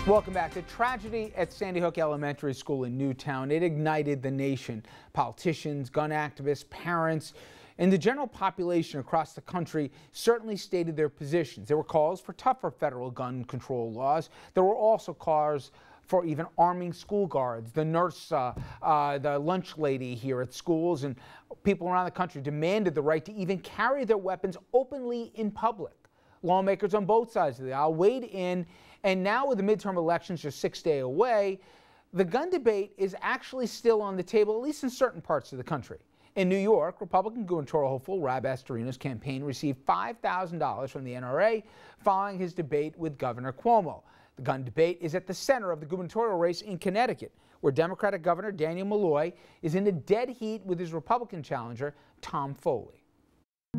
Welcome back. The tragedy at Sandy Hook Elementary School in Newtown, it ignited the nation. Politicians, gun activists, parents, and the general population across the country certainly stated their positions. There were calls for tougher federal gun control laws. There were also calls for even arming school guards, the nurse, the lunch lady here at schools, and people around the country demanded the right to even carry their weapons openly in public. Lawmakers on both sides of the aisle weighed in, and now with the midterm elections just 6 days away, the gun debate is actually still on the table, at least in certain parts of the country. In New York, Republican gubernatorial hopeful Rob Astorino's campaign received $5,000 from the NRA following his debate with Governor Cuomo. The gun debate is at the center of the gubernatorial race in Connecticut, where Democratic Governor Daniel Malloy is in a dead heat with his Republican challenger, Tom Foley.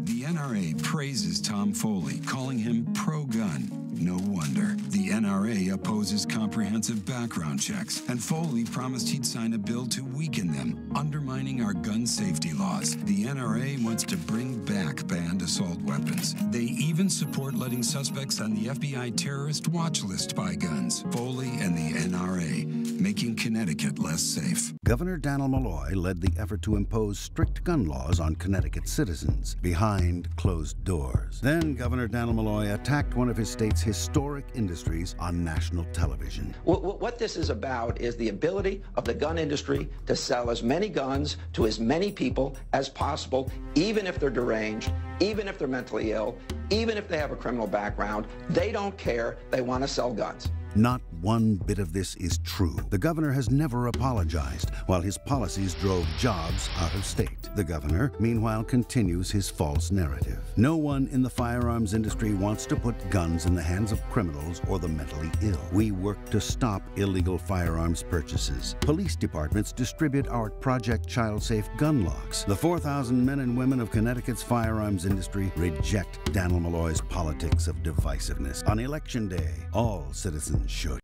The NRA praises Tom Foley, calling him pro-gun. No wonder. The NRA opposes comprehensive background checks, and Foley promised he'd sign a bill to weaken them, undermining our gun safety laws. The NRA wants to bring back banned assault weapons. They even support letting suspects on the FBI terrorist watch list buy guns. Foley and the NRA, making Connecticut less safe. Governor Daniel Malloy led the effort to impose strict gun laws on Connecticut citizens behind closed doors. Then Governor Daniel Malloy attacked one of his state's historic industries on national television. What this is about is the ability of the gun industry to sell as many guns to as many people as possible, even if they're deranged, even if they're mentally ill, even if they have a criminal background. They don't care. They want to sell guns. Not one bit of this is true. The governor has never apologized, while his policies drove jobs out of state. The governor, meanwhile, continues his false narrative. No one in the firearms industry wants to put guns in the hands of criminals or the mentally ill. We work to stop illegal firearms purchases. Police departments distribute our Project Child Safe gun locks. The 4,000 men and women of Connecticut's firearms industry reject Daniel Malloy's politics of divisiveness. On Election Day, all citizens should.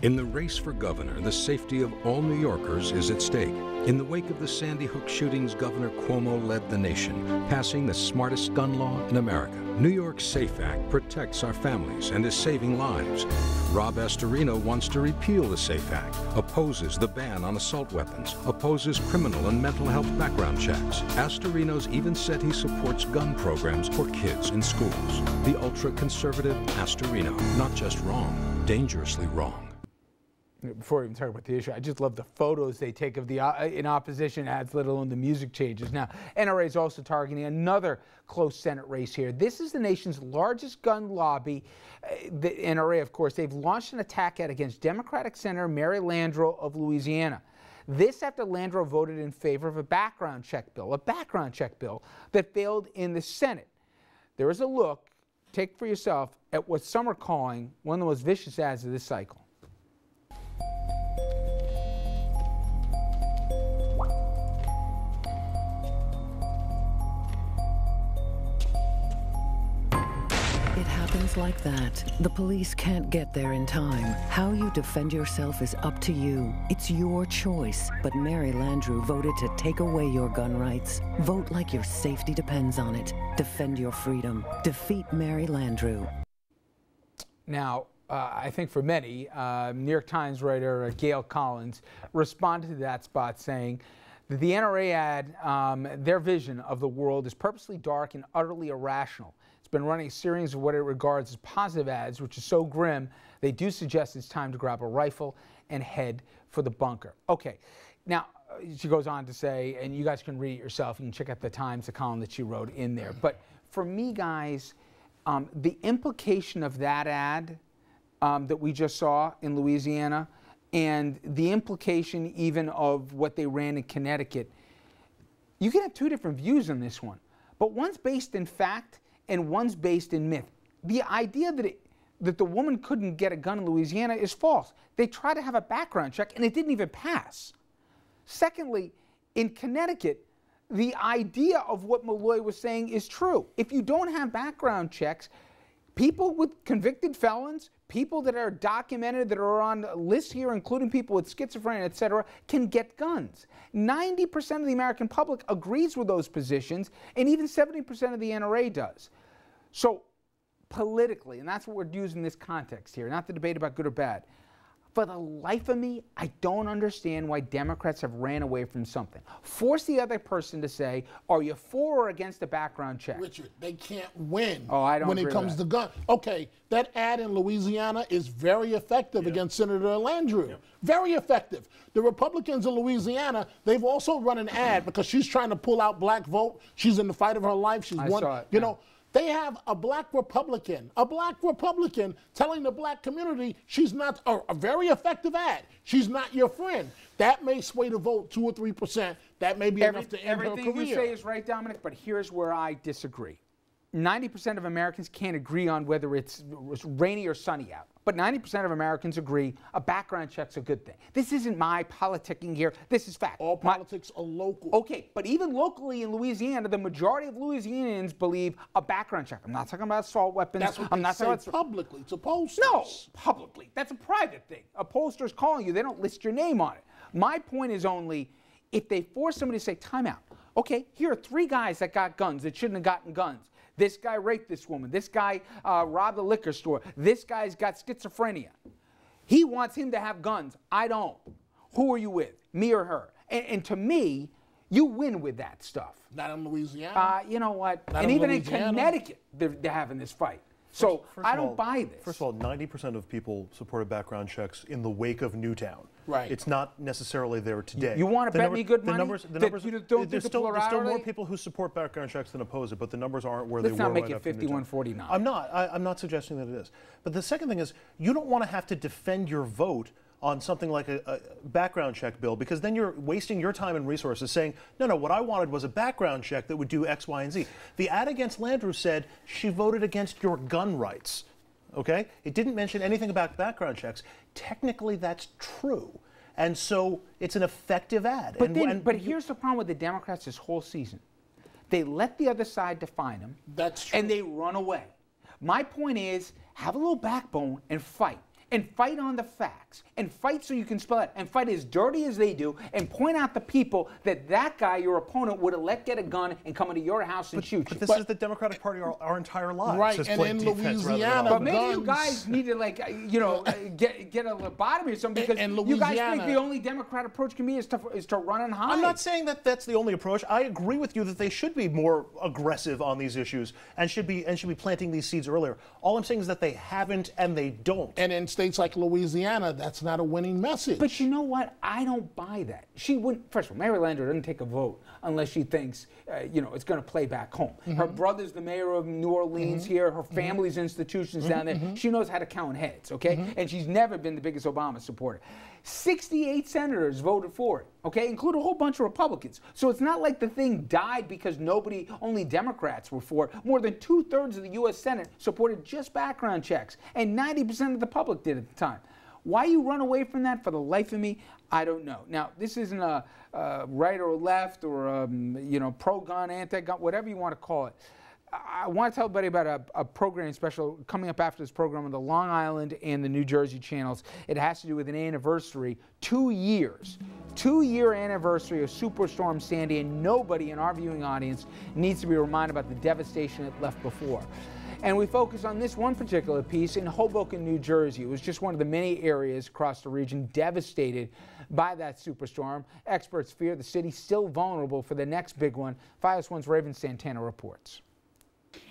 In the race for governor, the safety of all New Yorkers is at stake. In the wake of the Sandy Hook shootings, Governor Cuomo led the nation, passing the smartest gun law in America. New York's SAFE Act protects our families and is saving lives. Rob Astorino wants to repeal the SAFE Act, opposes the ban on assault weapons, opposes criminal and mental health background checks. Astorino's even said he supports gun programs for kids in schools. The ultra-conservative Astorino, not just wrong, dangerously wrong. Before we even talk about the issue, I just love the photos they take of the in opposition ads, let alone the music changes. Now, NRA is also targeting another close Senate race here. This is the nation's largest gun lobby. The NRA, of course, they've launched an attack ad against Democratic Senator Mary Landrieu of Louisiana. This after Landrieu voted in favor of a background check bill that failed in the Senate. There is a look, take for yourself, at what some are calling one of the most vicious ads of this cycle. It happens like that. The police can't get there in time. How you defend yourself is up to you. It's your choice. But Mary Landrieu voted to take away your gun rights. Vote like your safety depends on it. Defend your freedom. Defeat Mary Landrieu. Now, I think for many, New York Times writer Gail Collins responded to that spot saying that the NRA ad, their vision of the world is purposely dark and utterly irrational. It's been running a series of what it regards as positive ads, which is so grim, they do suggest it's time to grab a rifle and head for the bunker. Okay, now, she goes on to say, and you guys can read it yourself, you can check out the Times, the column that she wrote in there. But for me, guys, the implication of that ad that we just saw in Louisiana, and the implication even of what they ran in Connecticut, you can have two different views on this one, but one's based in fact and one's based in myth. The idea that the woman couldn't get a gun in Louisiana is false. They tried to have a background check and it didn't even pass. Secondly, in Connecticut, the idea of what Malloy was saying is true. If you don't have background checks, people with convicted felons, people that are documented, that are on lists here, including people with schizophrenia, etc., can get guns. 90% of the American public agrees with those positions, and even 70% of the NRA does. So politically, and that's what we're using in this context here, not the debate about good or bad, For the life of me, I don't understand why Democrats have ran away from something. Force the other person to say, are you for or against a background check? Richard, they can't win when it comes to gun. Okay, that ad in Louisiana is very effective against Senator Landrieu. Very effective. The Republicans in Louisiana, they've also run an ad because she's trying to pull out black vote. She's in the fight of her life. She's won. You know, they have a black Republican telling the black community she's not a very effective ad. She's not your friend. That may sway the vote 2 or 3%. That may be enough to end her career. Everything you say is right, Dominic, but here's where I disagree. 90% of Americans can't agree on whether it's rainy or sunny out. But 90% of Americans agree a background check's a good thing. This isn't my politicking here. This is fact. All politics are local. Okay, but even locally in Louisiana, the majority of Louisianians believe a background check. I'm not talking about assault weapons. That's what I'm they not say talking about publicly to posters. No, publicly. That's a private thing. A poster's calling you. They don't list your name on it. My point is only if they force somebody to say, time out. Okay, here are 3 guys that got guns that shouldn't have gotten guns. This guy raped this woman. This guy robbed a liquor store. This guy's got schizophrenia. He wants him to have guns. I don't. Who are you with, me or her? And to me, you win with that stuff. Not in Louisiana. You know what? Not and in even Louisiana. in Connecticut, they're having this fight. So I don't buy this. First of all, 90% of people supported background checks in the wake of Newtown. Right. It's not necessarily there today. You want to bet me good money? There's still more people who support background checks than oppose it, but the numbers aren't where they were. Let's not make it 51-49. I'm not suggesting that it is. But the second thing is, you don't want to have to defend your vote on something like a background check bill, because then you're wasting your time and resources saying, no, what I wanted was a background check that would do X, Y, and Z. The ad against Landrieu said she voted against your gun rights. Okay? It didn't mention anything about background checks. Technically, that's true. And so it's an effective ad. But here's the problem with the Democrats this whole season. They let the other side define them. That's true. And they run away. My point is, have a little backbone and fight. And fight on the facts, and fight so you can spell it, and fight as dirty as they do, and point out the people that guy, your opponent, would have let get a gun and come into your house and shoot you. But this is the Democratic Party our entire lives. Right, and in Louisiana, but maybe you guys need to, like, get a lobotomy or something, because you guys think the only Democrat approach can be is to run and hide. I'm not saying that that's the only approach. I agree with you that they should be more aggressive on these issues and should be planting these seeds earlier. All I'm saying is that they haven't and they don't. And in states like Louisiana, that's not a winning message. But you know what? I don't buy that. She wouldn't. First of all, Mary Landrieu doesn't take a vote unless she thinks, it's going to play back home. Mm-hmm. Her brother's the mayor of New Orleans here. Her family's institutions down there. She knows how to count heads, okay? And she's never been the biggest Obama supporter. 68 senators voted for it, okay, including a whole bunch of Republicans. So it's not like the thing died because only Democrats were for it. More than 2/3 of the U.S. Senate supported just background checks, and 90% of the public did at the time. Why you run away from that, for the life of me, I don't know. Now, this isn't a right or left or pro-gun, anti-gun, whatever you want to call it. I want to tell everybody about a programming special coming up after this program on the Long Island and the New Jersey channels. It has to do with an anniversary, 2 years. 2-year anniversary of Superstorm Sandy, and nobody in our viewing audience needs to be reminded about the devastation it left before. And we focus on this one particular piece in Hoboken, New Jersey. It was just one of the many areas across the region devastated by that superstorm. Experts fear the city's still vulnerable for the next big one. FIOS 1's Raven Santana reports.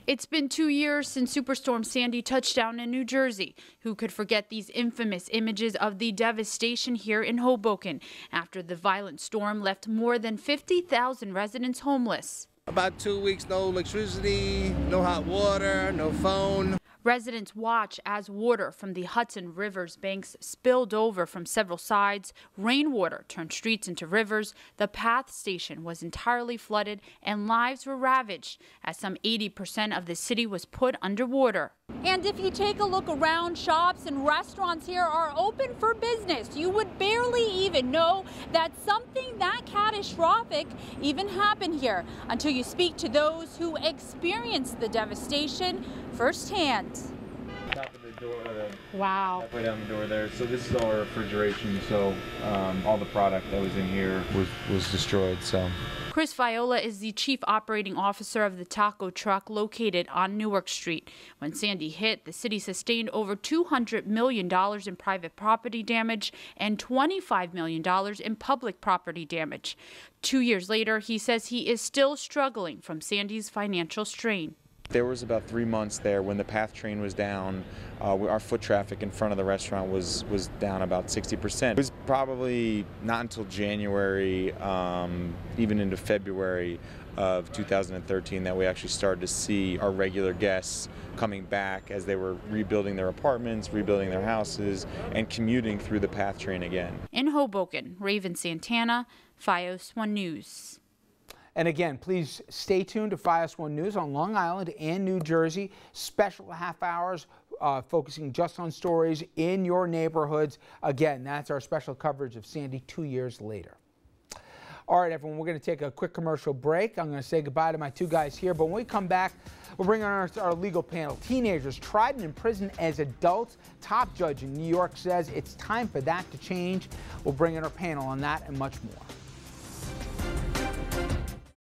It's been 2 years since Superstorm Sandy touched down in New Jersey. Who could forget these infamous images of the devastation here in Hoboken after the violent storm left more than 50,000 residents homeless? About 2 weeks, no electricity, no hot water, no phone. Residents watch as water from the Hudson River's banks spilled over from several sides. Rainwater turned streets into rivers. The PATH station was entirely flooded and lives were ravaged as some 80% of the city was put underwater. And if you take a look around, shops and restaurants here are open for business. You would barely even know that something that catastrophic even happened here until you speak to those who experienced the devastation firsthand. Top of the door, wow. Halfway down the door there. So this is all our refrigeration. So all the product that was in here was destroyed. So Chris Viola is the chief operating officer of the taco truck located on Newark Street. When Sandy hit, the city sustained over $200 million in private property damage and $25 million in public property damage. 2 years later, he says he is still struggling from Sandy's financial strain. There was about 3 months there when the PATH train was down. Our foot traffic in front of the restaurant was down about 60%. It was probably not until January, even into February of 2013, that we actually started to see our regular guests coming back as they were rebuilding their apartments, rebuilding their houses, and commuting through the PATH train again. In Hoboken, Raven Santana, FiOS 1 News. And again, please stay tuned to FiOS 1 News on Long Island and New Jersey. Special half hours focusing just on stories in your neighborhoods. Again, that's our special coverage of Sandy 2 years later. All right, everyone, we're going to take a quick commercial break. I'm going to say goodbye to my two guys here, but when we come back, we'll bring on our legal panel. Teenagers tried and imprisoned as adults. Top judge in New York says it's time for that to change. We'll bring in our panel on that and much more.